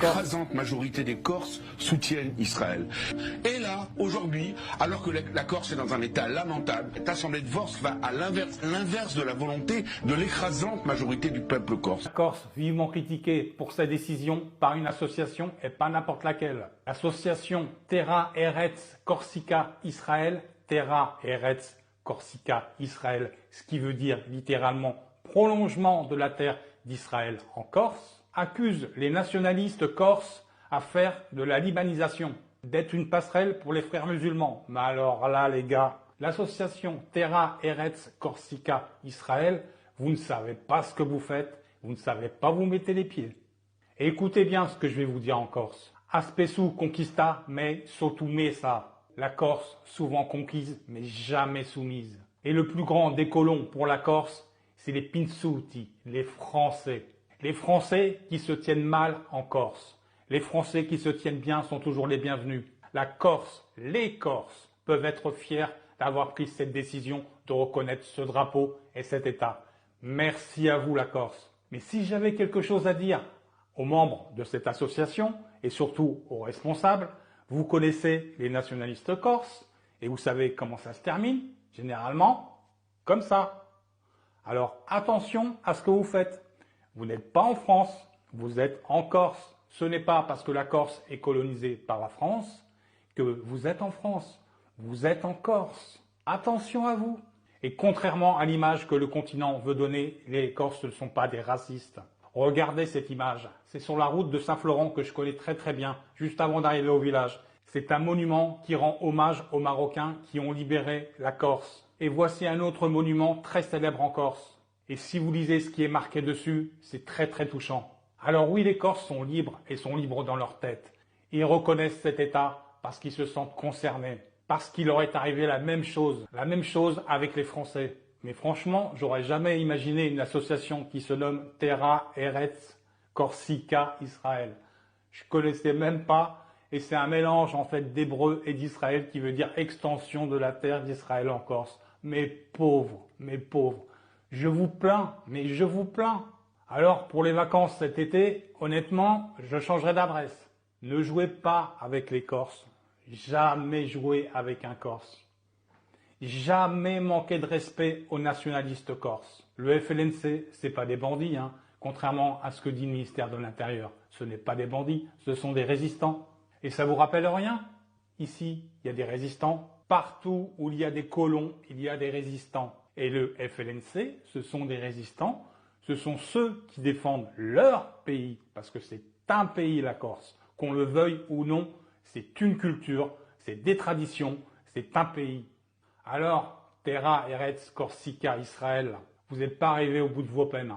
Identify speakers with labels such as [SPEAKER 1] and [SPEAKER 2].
[SPEAKER 1] l'écrasante majorité des Corses soutiennent Israël. Et là, aujourd'hui, alors que la Corse est dans un état lamentable, cette assemblée de force va à l'inverse de la volonté de l'écrasante majorité du peuple corse.
[SPEAKER 2] La Corse, vivement critiquée pour sa décision par une association et pas n'importe laquelle. L'association Terra Eretz Corsica Israël, Terra Eretz Corsica Israël, ce qui veut dire littéralement prolongement de la terre d'Israël en Corse, accuse les nationalistes corses à faire de la libanisation, d'être une passerelle pour les frères musulmans. Mais alors là, les gars, l'association Terra Eretz Corsica Israël, vous ne savez pas ce que vous faites, vous ne savez pas où vous mettez les pieds. Et écoutez bien ce que je vais vous dire en Corse. Aspesu conquista, mais sotumesa. La Corse, souvent conquise, mais jamais soumise. Et le plus grand des colons pour la Corse, c'est les Pinsuti, les Français. Les Français qui se tiennent mal en Corse. Les Français qui se tiennent bien sont toujours les bienvenus. La Corse, les Corses peuvent être fiers d'avoir pris cette décision de reconnaître ce drapeau et cet État. Merci à vous la Corse. Mais si j'avais quelque chose à dire aux membres de cette association et surtout aux responsables, vous connaissez les nationalistes corses et vous savez comment ça se termine, généralement comme ça. Alors attention à ce que vous faites. Vous n'êtes pas en France, vous êtes en Corse. Ce n'est pas parce que la Corse est colonisée par la France que vous êtes en France. Vous êtes en Corse. Attention à vous. Et contrairement à l'image que le continent veut donner, les Corses ne sont pas des racistes. Regardez cette image. C'est sur la route de Saint-Florent que je connais très bien, juste avant d'arriver au village. C'est un monument qui rend hommage aux Marocains qui ont libéré la Corse. Et voici un autre monument très célèbre en Corse. Et si vous lisez ce qui est marqué dessus, c'est très touchant. Alors oui, les Corses sont libres et sont libres dans leur tête. Ils reconnaissent cet État parce qu'ils se sentent concernés. Parce qu'il leur est arrivé la même chose avec les Français. Mais franchement, j'aurais jamais imaginé une association qui se nomme Terra Eretz Corsica Israël. Je connaissais même pas, et c'est un mélange en fait d'hébreu et d'Israël qui veut dire extension de la terre d'Israël en Corse. Mes pauvres, je vous plains, mais je vous plains. Alors pour les vacances cet été, honnêtement, je changerai d'adresse. Ne jouez pas avec les Corses. Jamais jouer avec un Corse. Jamais manquer de respect aux nationalistes corses. Le FLNC, c'est pas des bandits, hein, contrairement à ce que dit le ministère de l'Intérieur. Ce n'est pas des bandits, ce sont des résistants. Et ça vous rappelle rien? Ici, il y a des résistants. Partout où il y a des colons, il y a des résistants. Et le FLNC, ce sont des résistants. Ce sont ceux qui défendent leur pays, parce que c'est un pays, la Corse. Qu'on le veuille ou non, c'est une culture, c'est des traditions, c'est un pays. Alors, Terra Eretz Corsica Israël, vous n'êtes pas arrivé au bout de vos peines.